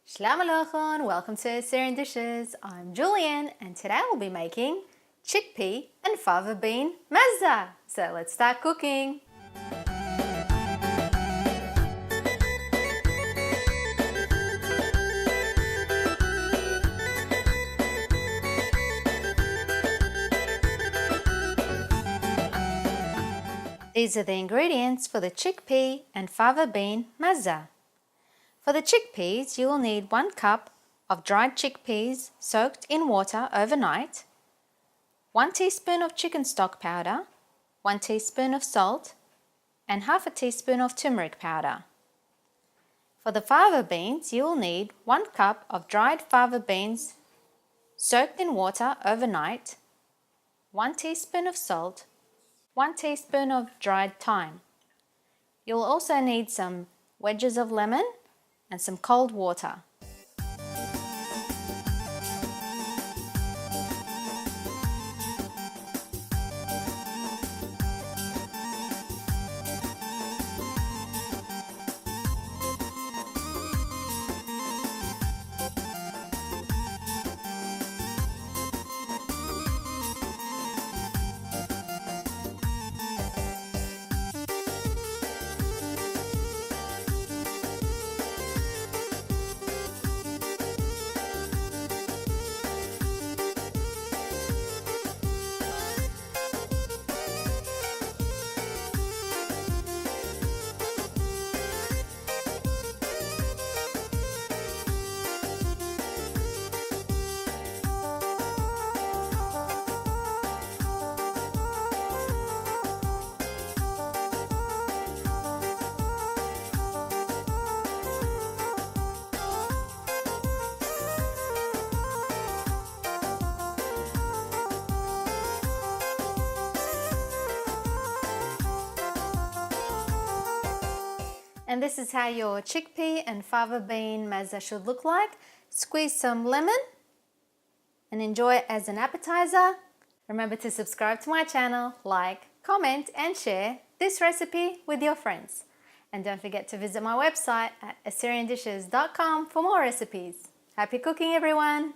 Shalom Aleichem, welcome to Assyrian Dishes. I'm Julian and today we'll be making chickpea and fava bean mezza. So let's start cooking. These are the ingredients for the chickpea and fava bean mezza. For the chickpeas, you will need 1 cup of dried chickpeas soaked in water overnight, 1 teaspoon of chicken stock powder, 1 teaspoon of salt, and half a teaspoon of turmeric powder. For the fava beans, you will need 1 cup of dried fava beans soaked in water overnight, 1 teaspoon of salt, 1 teaspoon of dried thyme. You will also need some wedges of lemon and some cold water. And this is how your chickpea and fava bean mezza should look like. Squeeze some lemon and enjoy it as an appetizer. Remember to subscribe to my channel, like, comment and share this recipe with your friends. And don't forget to visit my website at assyriandishes.com for more recipes. Happy cooking, everyone!